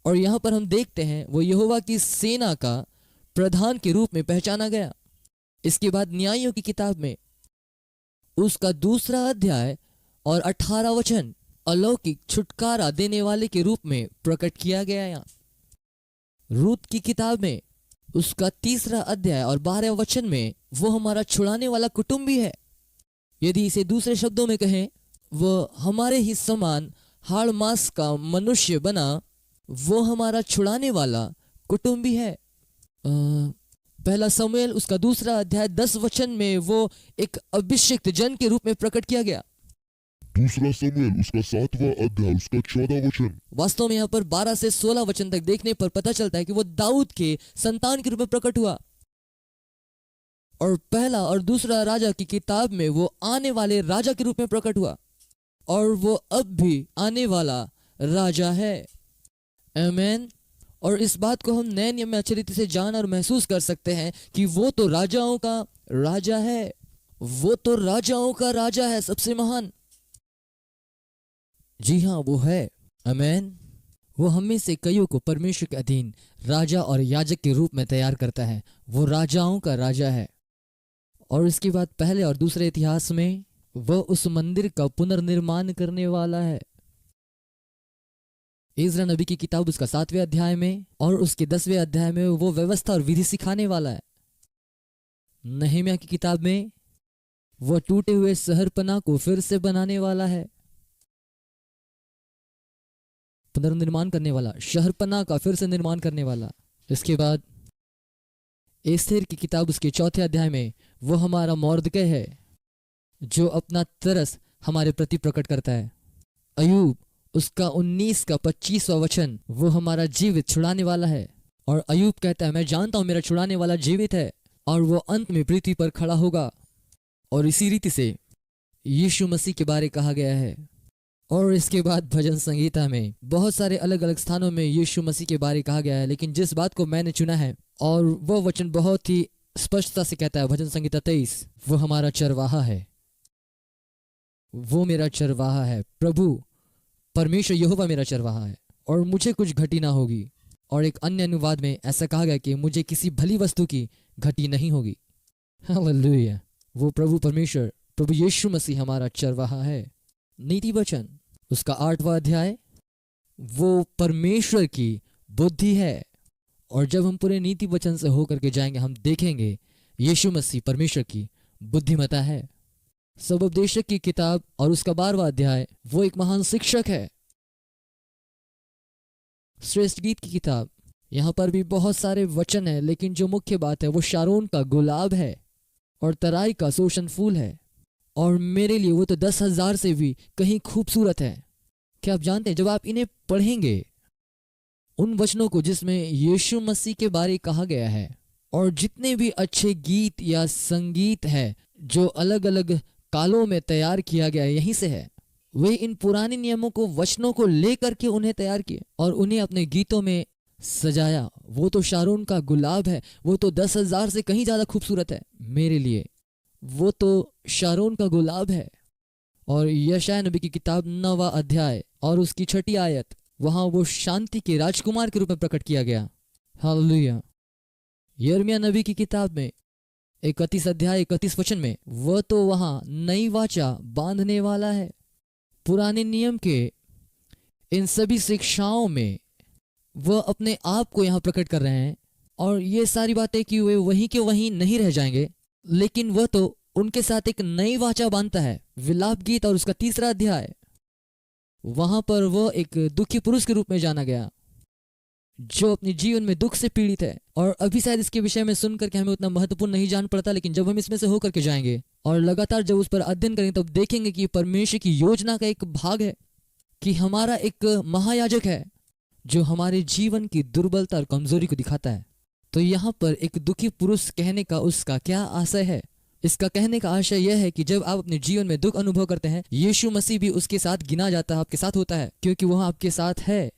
और यहाँ पर हम देखते हैं वो यहोवा की सेना का प्रधान के रूप में पहचाना गया। इसके बाद न्यायों की किताब में उसका 2 अध्याय और 18 वचन अलौकिक छुटकारा देने वाले के रूप में प्रकट किया गया। यहाँ रूत की किताब में उसका 3 अध्याय और 12 वचन में वो हमारा छुड़ाने वाला कुटुंबी है। यदि इसे दूसरे शब्दों में कहें, वो हमारे ही समान हाड़ मांस का मनुष्य बना, वो हमारा छुड़ाने वाला कुटुंबी है। पहला समूएल उसका 2 अध्याय 10 वचन में वो एक अभिषिक्त जन के रूप में प्रकट किया गया। 2 समूएल उसका 7वां अध्याय उसका 14 वचन। वास्तव में यहाँ पर 12 से 16 वचन तक देखने पर पता चलता है कि वो दाऊद के संतान के रूप में प्रकट हुआ। और पहला और दूसरा राजा की किताब में वो आने वाले राजा के रूप में प्रकट हुआ और वो अब भी आने वाला राजा है। आमीन। और इस बात को हम नए नियम में अच्छी रीति से जान और महसूस कर सकते हैं कि वो तो राजाओं का राजा है, वो तो राजाओं का राजा है, सबसे महान। जी हाँ, वो है। आमीन। वो हम में से कईयों को परमेश्वर के अधीन राजा और याजक के रूप में तैयार करता है। वो राजाओं का राजा है। और इसके बाद पहले और दूसरे इतिहास में वह उस मंदिर का पुनर्निर्माण करने वाला है। इज़रा नबी की किताब उसका 7वें अध्याय में और उसके 10वें अध्याय में वो व्यवस्था और विधि सिखाने वाला है। नहम्याह की किताब में वह टूटे हुए शहरपनाह को फिर से बनाने वाला है, पुनर्निर्माण करने वाला, शहरपनाह का फिर से निर्माण करने वाला। इसके बाद एस्तेर की किताब उसके 4थे अध्याय में वो हमारा मोर्दकै है जो अपना तरस हमारे प्रति प्रकट करता है। अयूब उसका 19 का 25वां वचन वो हमारा जीवित छुड़ाने वाला है। और अयूब कहता है मैं जानता हूं मेरा छुड़ाने वाला जीवित है और वो अंत में पृथ्वी पर खड़ा होगा। और इसी रीति से यीशु मसीह के बारे कहा गया है। और इसके बाद भजन संगीता में बहुत सारे अलग अलग स्थानों में यीशु मसीह के बारे कहा गया है, लेकिन जिस बात को मैंने चुना है और वह वचन बहुत ही स्पष्टता से कहता है, भजन संगीता 23, वो हमारा चरवाहा है, वो मेरा चरवाहा है, प्रभु परमेश्वर यहोवा मेरा चरवाहा है और मुझे कुछ घटी ना होगी। और एक अन्य अनुवाद में ऐसा कहा गया कि मुझे किसी भली वस्तु की घटी नहीं होगी। हालेलुया। वो प्रभु परमेश्वर, प्रभु यीशु मसीह हमारा चरवाहा है। नीति वचन उसका 8वां अध्याय वो परमेश्वर की बुद्धि है। और जब हम पूरे नीति वचन से होकर के जाएंगे हम देखेंगे यीशु मसीह परमेश्वर की बुद्धिमता है। सबोपदेशक की किताब और उसका 12वां अध्याय वो एक महान शिक्षक है। श्रेष्ठ गीत की किताब, यहाँ पर भी बहुत सारे वचन है, लेकिन जो मुख्य बात है वो शारोन का गुलाब है और तराई का सोशन फूल है। और मेरे लिए वो तो 10,000 से भी कहीं खूबसूरत है। क्या आप जानते हैं जब आप इन्हें पढ़ेंगे उन वचनों को जिसमें यीशु मसीह के बारे कहा गया है और जितने भी अच्छे गीत या संगीत है जो अलग अलग कालों में तैयार किया गया है यहीं से है, वे इन पुराने नियमों को वचनों को लेकर के उन्हें तैयार किए और उन्हें अपने गीतों में सजाया। वो तो शारोन का गुलाब है, वो तो 10,000 से कहीं ज्यादा खूबसूरत है मेरे लिए, वो तो शारोन का गुलाब है। और यशायाह नबी की किताब 9वां अध्याय और उसकी 6ठी आयत, वहां वो शांति के राजकुमार के रूप में प्रकट किया गया। हालेलुया। यिर्मयाह नबी की किताब में 31 अध्याय 31 वचन में वह तो वहां नई वाचा बांधने वाला है। पुराने नियम के इन सभी शिक्षाओं में वह अपने आप को यहाँ प्रकट कर रहे हैं और ये सारी बातें कि वे वहीं के वहीं नहीं रह जाएंगे, लेकिन वह तो उनके साथ एक नई वाचा बांधता है। विलाप गीत और उसका 3रा अध्याय, वहां पर वह एक दुखी पुरुष के रूप में जाना गया जो अपने जीवन में दुख से पीड़ित है। और अभी शायद इसके विषय में सुनकर के हमें उतना महत्वपूर्ण नहीं जान पड़ता, लेकिन जब हम इसमें से होकर के जाएंगे और लगातार जब उस पर अध्ययन करेंगे तब देखेंगे कि परमेश्वर की योजना का एक भाग है कि हमारा एक महायाजक है जो हमारे जीवन की दुर्बलता और कमजोरी को दिखाता है। तो यहाँ पर एक दुखी पुरुष कहने का उसका क्या आशय है? इसका कहने का आशय यह है कि जब आप अपने जीवन में दुख अनुभव करते हैं, यीशु मसीह भी उसके साथ गिना जाता है, आपके साथ होता है, क्योंकि वह आपके साथ है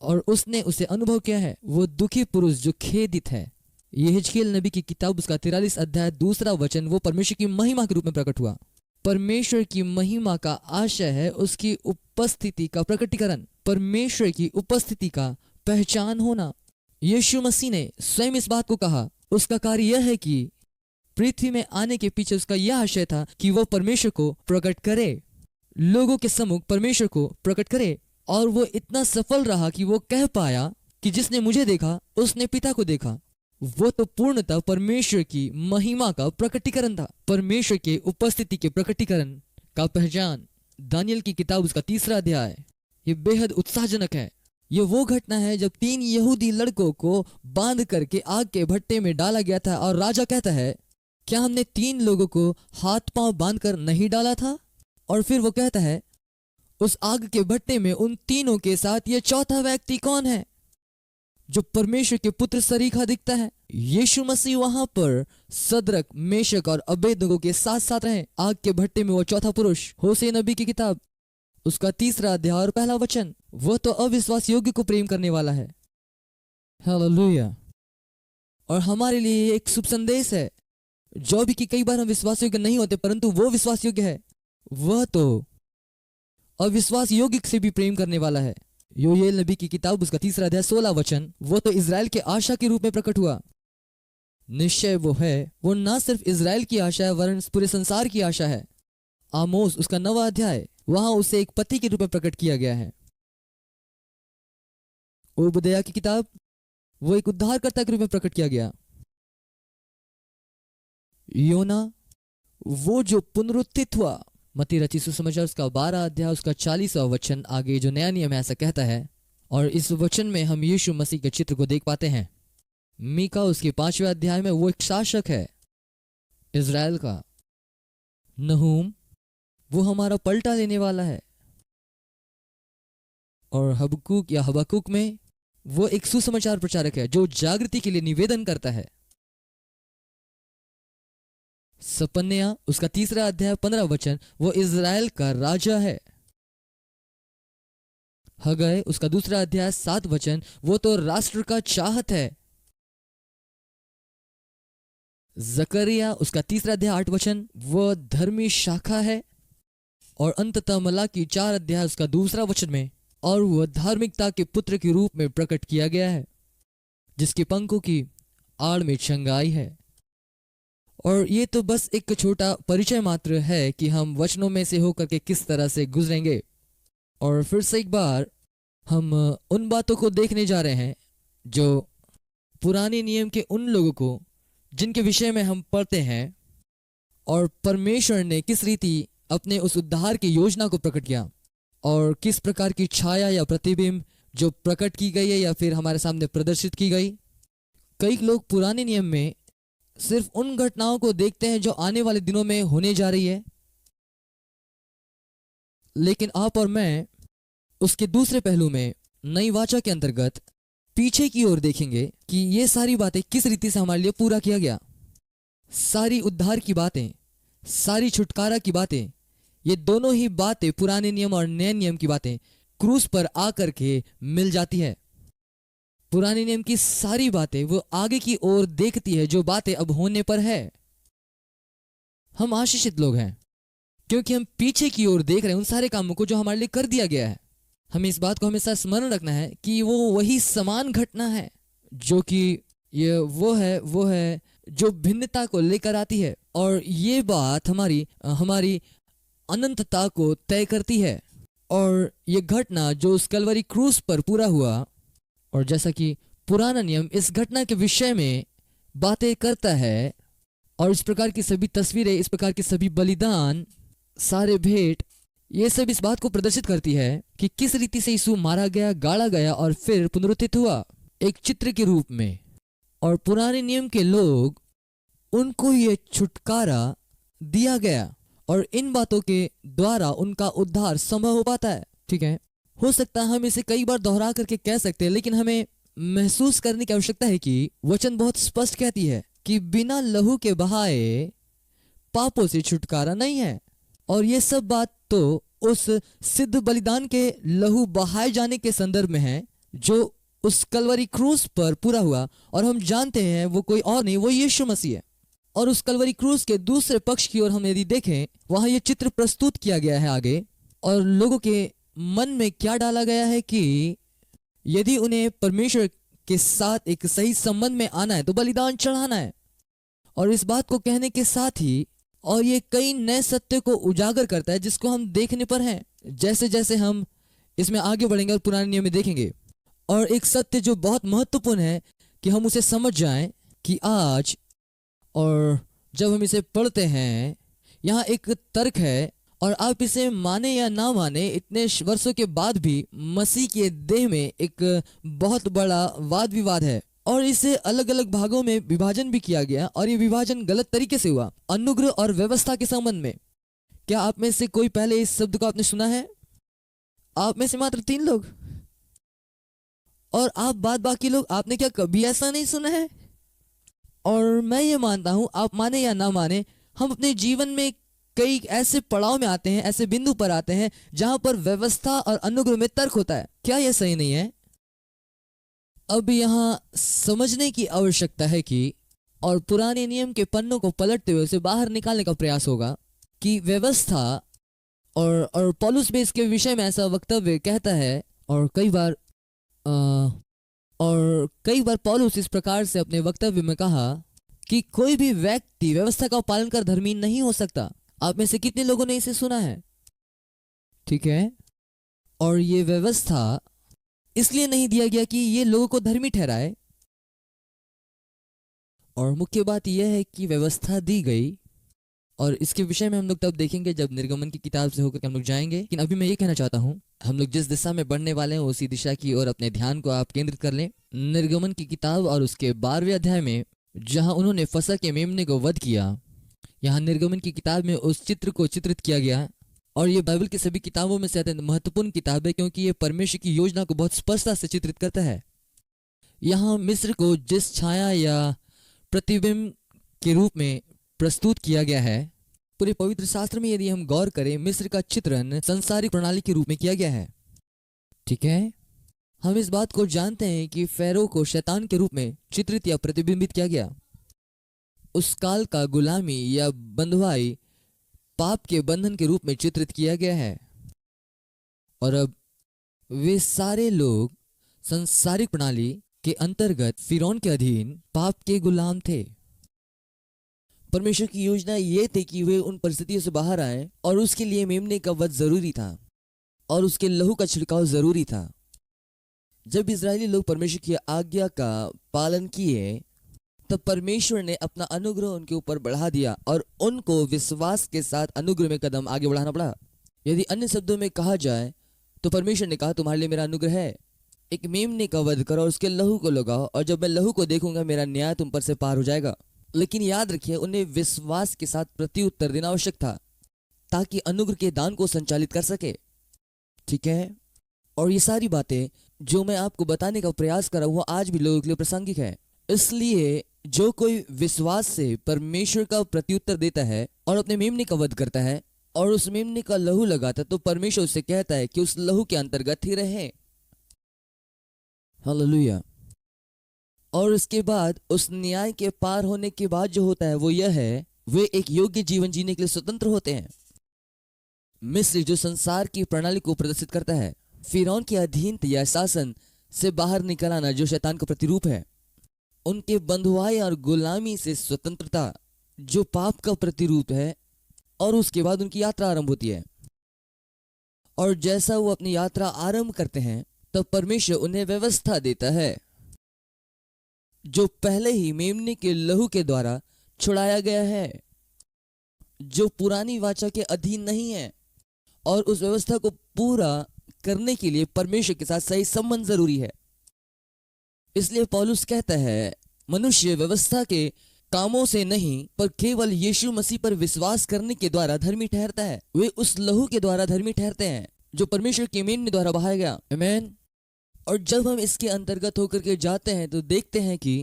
और उसने उसे अनुभव किया है। वो दुखी पुरुष जो खेदित है। यहेजकेल नबी की किताब उसका 43 अध्याय 2रा वचन, वो परमेश्वर की महिमा के रूप में प्रकट हुआ। परमेश्वर की महिमा का आशय है उसकी उपस्थिति का प्रकटीकरण, परमेश्वर की उपस्थिति का पहचान होना। यीशु मसीह ने स्वयं इस बात को कहा। उसका कार्य यह है कि पृथ्वी में आने के पीछे उसका यह आशय था कि वह परमेश्वर को प्रकट करे, लोगों के सम्मुख परमेश्वर को प्रकट करे। और वो इतना सफल रहा कि वो कह पाया कि जिसने मुझे देखा उसने पिता को देखा। वो तो पूर्णतः परमेश्वर की महिमा का प्रकटीकरण था, परमेश्वर के उपस्थिति के प्रकटीकरण का पहचान। दानियल की किताब उसका 3रा अध्याय, ये बेहद उत्साहजनक है। ये वो घटना है जब 3 यहूदी लड़कों को बांध करके आग के भट्टे में डाला गया था और राजा कहता है क्या हमने 3 लोगों को हाथ पांव बांध कर नहीं डाला था? और फिर वो कहता है उस आग के भट्टे में उन तीनों के साथ ये चौथा व्यक्ति कौन है जो परमेश्वर के पुत्र सरीखा दिखता है? यीशु मसीह वहां पर सदरक, मेशक और अबेदनगो के साथ साथ रहे आग के भट्टे में। वो चौथा पुरुष होशे नबी की किताब उसका 3रा अध्याय और 1 वचन, वो तो अविश्वास योग्य को प्रेम करने वाला है। हालेलुया। और हमारे लिए एक शुभ संदेश है, जो भी कि कई बार हम विश्वास योग्य नहीं होते परंतु वो विश्वास योग्य है, वह तो अविश्वास योग्य से भी प्रेम करने वाला है। योएल नबी की किताब उसका 3 अध्याय 16 वचन, वो तो इज़राइल के आशा के रूप में प्रकट हुआ। निश्चय वो है, वो ना सिर्फ इज़राइल की आशा है वरन पूरे संसार की आशा है। आमोस उसका 9 अध्याय, वहां उसे एक पति के रूप में प्रकट किया गया है। ओबदया की किताब, वो एक उद्धारकर्ता के रूप में प्रकट किया गया। योना, वो जो पुनरुत्थित हुआ। मत्ती रचित सुसमाचार उसका 12 अध्याय उसका 40वां वचन, आगे जो नया नियम है ऐसा कहता है, और इस वचन में हम यीशु मसीह के चित्र को देख पाते हैं। मीका उसके 5वें अध्याय में वो एक शासक है इज़राइल का। नहूम, वो हमारा पलटा लेने वाला है। और हबकुक या हबकुक में वो एक सुसमाचार प्रचारक है जो जागृति के लिए निवेदन करता है। सपन्या उसका 3 अध्याय 15 वचन, वो इज़राइल का राजा है। हगय उसका 2 अध्याय 7 वचन, वो तो राष्ट्र का चाहत है। जकरिया उसका 3 अध्याय 8 वचन, वो धर्मी शाखा है। और अंततः मलाकी 4 अध्याय उसका 2 वचन में, और वह धार्मिकता के पुत्र के रूप में प्रकट किया गया है जिसके पंखों की आड़ में चंगाई है। और ये तो बस एक छोटा परिचय मात्र है कि हम वचनों में से होकर के किस तरह से गुजरेंगे। और फिर से एक बार हम उन बातों को देखने जा रहे हैं जो पुराने नियम के उन लोगों को जिनके विषय में हम पढ़ते हैं, और परमेश्वर ने किस रीति अपने उस उद्धार की योजना को प्रकट किया, और किस प्रकार की छाया या प्रतिबिंब जो प्रकट की गई है या फिर हमारे सामने प्रदर्शित की गई। कई लोग पुराने नियम में सिर्फ उन घटनाओं को देखते हैं जो आने वाले दिनों में होने जा रही है, लेकिन आप और मैं उसके दूसरे पहलू में नई वाचा के अंतर्गत पीछे की ओर देखेंगे कि ये सारी बातें किस रीति से हमारे लिए पूरा किया गया। सारी उद्धार की बातें, सारी छुटकारा की बातें, ये दोनों ही बातें, पुराने नियम और नए नियम की बातें, क्रूस पर आकर के मिल जाती है। पुराने नियम की सारी बातें वो आगे की ओर देखती है, जो बातें अब होने पर है। हम आशीषित लोग हैं क्योंकि हम पीछे की ओर देख रहे हैं उन सारे कामों को जो हमारे लिए कर दिया गया है। हमें इस बात को हमेशा स्मरण रखना है कि वो वही समान घटना है जो कि ये वो है जो भिन्नता को लेकर आती है, और ये बात हमारी अनंतता को तय करती है। और ये घटना जो उस कलवरी क्रूस पर पूरा हुआ, और जैसा कि पुराना नियम इस घटना के विषय में बातें करता है, और इस प्रकार की सभी तस्वीरें, इस प्रकार के सभी बलिदान, सारे भेंट, ये सब इस बात को प्रदर्शित करती है कि किस रीति से यीशु मारा गया, गाड़ा गया और फिर पुनरुत्थित हुआ एक चित्र के रूप में। और पुराने नियम के लोग, उनको ये छुटकारा दिया गया, और इन बातों के द्वारा उनका उद्धार संभव हो पाता है। ठीक है, हो सकता है हम इसे कई बार दोहरा करके कह सकते हैं, लेकिन हमें महसूस करने की आवश्यकता है कि वचन बहुत स्पष्ट कहती है कि बिना लहू के बहाए पापों से छुटकारा नहीं है। और ये सब बात तो उस सिद्ध बलिदान के लहू बहाए जाने के संदर्भ में है जो उस कलवरी क्रूस पर पूरा हुआ, और हम जानते हैं वो कोई और नहीं, वो यीशु मसीह है। और उस कलवरी क्रूस के दूसरे पक्ष की ओर हम यदि देखें, वहां ये चित्र प्रस्तुत किया गया है आगे, और लोगों के मन में क्या डाला गया है कि यदि उन्हें परमेश्वर के साथ एक सही संबंध में आना है तो बलिदान चढ़ाना है। और इस बात को कहने के साथ ही, और ये कई नए सत्य को उजागर करता है जिसको हम देखने पर हैं जैसे जैसे हम इसमें आगे बढ़ेंगे और पुराने नियम में देखेंगे। और एक सत्य जो बहुत महत्वपूर्ण है कि हम उसे समझ जाएं कि आज, और जब हम इसे पढ़ते हैं, यहाँ एक तर्क है, और आप इसे माने या ना माने, इतने वर्षों के बाद भी मसीह के देह में एक बहुत बड़ा वाद विवाद है, और इसे अलग अलग भागों में विभाजन भी किया गया, और ये विभाजन गलत तरीके से हुआ अनुग्रह और व्यवस्था के संबंध में। क्या आप में से कोई पहले इस शब्द को आपने सुना है? आप में से मात्र 3 लोग, और आप बाकी लोग, आपने क्या कभी ऐसा नहीं सुना है? और मैं ये मानता हूं, आप माने या ना माने, हम अपने जीवन में कई ऐसे पड़ाव में आते हैं, ऐसे बिंदु पर आते हैं जहां पर व्यवस्था और अनुग्रह में तर्क होता है। क्या यह सही नहीं है? अब यहां समझने की आवश्यकता है कि, और पुराने नियम के पन्नों को पलटते हुए उसे बाहर निकालने का प्रयास होगा कि व्यवस्था, और पौलुस भी इसके विषय में ऐसा वक्तव्य कहता है, और कई बार पौलुस इस प्रकार से अपने वक्तव्य में कहा कि कोई भी व्यक्ति व्यवस्था का पालन कर धर्मी नहीं हो सकता। आप में से कितने लोगों ने इसे सुना है? ठीक है। और ये व्यवस्था इसलिए नहीं दिया गया कि ये लोगों को धर्मी ठहराए, और मुख्य बात यह है कि व्यवस्था दी गई, और इसके विषय में हम लोग तब देखेंगे जब निर्गमन की किताब से होकर हम लोग जाएंगे। लेकिन अभी मैं ये कहना चाहता हूँ, हम लोग जिस दिशा में बढ़ने वाले हैं उसी दिशा की ओर अपने ध्यान को आप केंद्रित कर लें। निर्गमन की किताब और उसके 12वें अध्याय में जहां उन्होंने फसह के मेमने को वध किया, यहाँ निर्गमन की किताब में उस चित्र को चित्रित किया गया। और ये बाइबल की सभी किताबों में से अत्यंत महत्वपूर्ण किताब है, क्योंकि ये परमेश्वर की योजना को बहुत स्पष्टता से चित्रित करता है। यहाँ मिस्र को जिस छाया या प्रतिबिंब के रूप में प्रस्तुत किया गया है, पूरे पवित्र शास्त्र में यदि हम गौर करें, मिस्र का चित्रण संसारिक प्रणाली के रूप में किया गया है। ठीक है। हम इस बात को जानते हैं कि फैरो को शैतान के रूप में चित्रित या प्रतिबिंबित किया गया। उस काल का गुलामी या बंधुआई पाप के बंधन के रूप में चित्रित किया गया है। और अब वे सारे लोग संसारिक प्रणाली के अंतर्गत फिरौन के अधीन पाप के गुलाम थे। परमेश्वर की योजना ये थी कि वे उन परिस्थितियों से बाहर आए, और उसके लिए मेमने का वध जरूरी था और उसके लहू का छिड़काव जरूरी था। जब इजरायली लोग परमेश्वर की आज्ञा का पालन किए, तब परमेश्वर ने अपना अनुग्रह उनके ऊपर बढ़ा दिया और उनको विश्वास के साथ अनुग्रह में कदम आगे बढ़ाना पड़ा। यदि अन्य शब्दों में कहा जाए तो परमेश्वर ने कहा, तुम्हारे लिए मेरा अनुग्रह है, एक मेमने का वध करो और उसके लहू को लगाओ, और जब मैं लहू को देखूंगा मेरा न्याय तुम पर से पार हो जाएगा। लेकिन याद रखिए, उन्हें विश्वास के साथ प्रत्युत्तर देना आवश्यक था ताकि अनुग्रह के दान को संचालित कर सके। ठीक है। और ये सारी बातें जो मैं आपको बताने का प्रयास कर रहा हूं, आज भी लोगों के लिए प्रासंगिक है। इसलिए जो कोई विश्वास से परमेश्वर का प्रत्युत्तर देता है और अपने मेमने का वध करता है और उस मेमने का लहू लगाता है, तो परमेश्वर उससे कहता है कि उस लहू के अंतर्गत ही रहे। हालेलुया। और उसके बाद उस न्याय के पार होने के बाद जो होता है वो यह है, वे एक योग्य जीवन जीने के लिए स्वतंत्र होते हैं। मिस्र जो संसार की प्रणाली को प्रदर्शित करता है, फिरौन के अधीन या शासन से बाहर निकल आना जो शैतान का प्रतिरूप है, उनके बंधुआई और गुलामी से स्वतंत्रता जो पाप का प्रतिरूप है, और उसके बाद उनकी यात्रा आरंभ होती है। और जैसा वो अपनी यात्रा आरंभ करते हैं, तब परमेश्वर उन्हें व्यवस्था देता है जो पहले ही मेमने के लहू के द्वारा छुड़ाया गया है, जो पुरानी वाचा के अधीन नहीं है। और उस व्यवस्था को पूरा करने के लिए परमेश्वर के साथ सही संबंध जरूरी है। इसलिए पौलुस कहता है, मनुष्य व्यवस्था के कामों से नहीं पर केवल यीशु मसीह पर विश्वास करने के द्वारा धर्मी ठहरता है। वे उस लहू के द्वारा धर्मी ठहरते हैं जो परमेश्वर के मेमने द्वारा बहाया गया। आमीन। और जब हम इसके अंतर्गत होकर के जाते हैं तो देखते हैं कि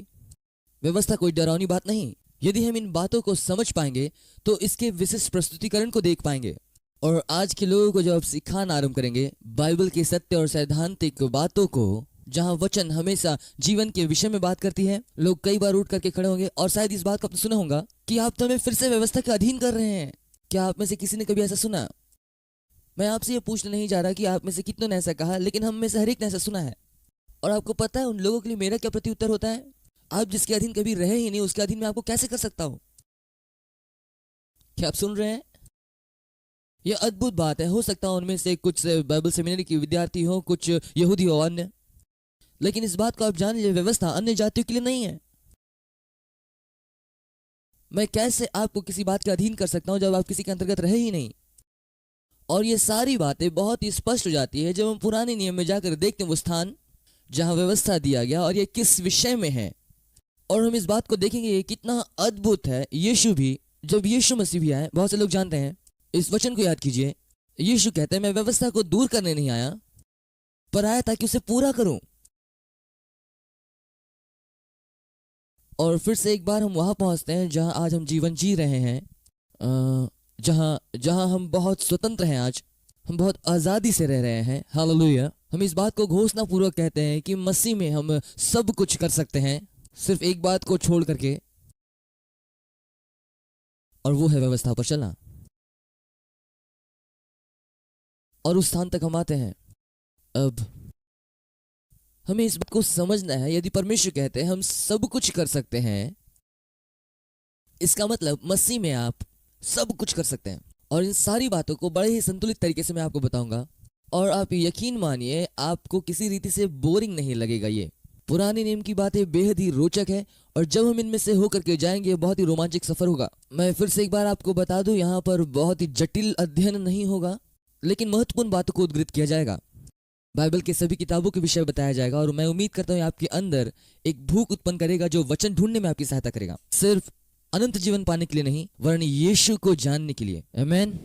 व्यवस्था कोई डरावनी बात नहीं। यदि हम इन बातों को समझ पाएंगे तो इसके विशिष्ट प्रस्तुतिकरण को देख पाएंगे। और आज के लोगों को जब आप सिखाना आरंभ करेंगे बाइबल के सत्य और सैद्धांतिक बातों को, जहां वचन हमेशा जीवन के विषय में बात करती है, लोग कई बार उठ करके खड़े होंगे और शायद इस बात को आपने सुना होगा कि आप तो हमें फिर से व्यवस्था के अधीन कर रहे हैं। क्या आप में से किसी ने कभी ऐसा सुना? मैं आपसे ये पूछने नहीं जा रहा कि आप में से कितनों ने ऐसा कहा, लेकिन हम में से हर एक ने ऐसा सुना है। और आपको पता है उन लोगों के लिए मेरा क्या प्रत्युत्तर होता है? आप जिसके अधीन कभी रहे ही नहीं, उसके अधीन मैं आपको कैसे कर सकता हूं? क्या आप सुन रहे हैं? यह अद्भुत बात है। हो सकता है उनमें से कुछ बाइबल सेमिनरी के विद्यार्थी हो, कुछ यहूदी हो, अन्य, लेकिन इस बात को आप जान लीजिए, व्यवस्था अन्य जातियों के लिए नहीं है। मैं कैसे आपको किसी बात के अधीन कर सकता हूं जब आप किसी के अंतर्गत रहे ही नहीं? और ये सारी बातें बहुत ही स्पष्ट हो जाती है जब हम पुराने नियम में जाकर देखते हैं वो स्थान जहां व्यवस्था दिया गया और ये किस विषय में है। और हम इस बात को देखेंगे ये कितना अद्भुत है। यीशु भी, जब यीशु मसीह भी आए, बहुत से लोग जानते हैं इस वचन को, याद कीजिए, यीशु कहते हैं मैं व्यवस्था को दूर करने नहीं आया पर आया ताकि उसे पूरा करूं। और फिर से एक बार हम वहां पहुंचते हैं जहां आज हम जीवन जी रहे हैं, जहां हम बहुत स्वतंत्र हैं। आज हम बहुत आजादी से रह रहे हैं। हालेलुया। हम इस बात को घोषणा पूर्वक कहते हैं कि मसीह में हम सब कुछ कर सकते हैं, सिर्फ एक बात को छोड़ करके, और वो है व्यवस्था पर चलना। और उस स्थान तक हम आते हैं। अब हमें इस बात को समझना है, यदि परमेश्वर कहते हैं हम सब कुछ कर सकते हैं, इसका मतलब मसीह में आप सब कुछ कर सकते हैं। और इन सारी बातों को बड़े ही संतुलित तरीके से मैं आपको बताऊंगा, और आप यकीन मानिए आपको किसी रीति से बोरिंग नहीं लगेगा। ये पुराने नियम की बातें बेहद ही रोचक है, और जब हम इनमें से होकर के जाएंगे बहुत ही रोमांचक सफर होगा। मैं फिर से एक बार आपको बता दूं, यहाँ पर बहुत ही जटिल अध्ययन नहीं होगा, लेकिन महत्वपूर्ण बातों को उद्धृत किया जाएगा। बाइबल के सभी किताबों के विषय बताया जाएगा, और मैं उम्मीद करता हूँ आपके अंदर एक भूख उत्पन्न करेगा जो वचन ढूंढने में आपकी सहायता करेगा, सिर्फ अनंत जीवन पाने के लिए नहीं, वरन यीशु को जानने के लिए। आमीन।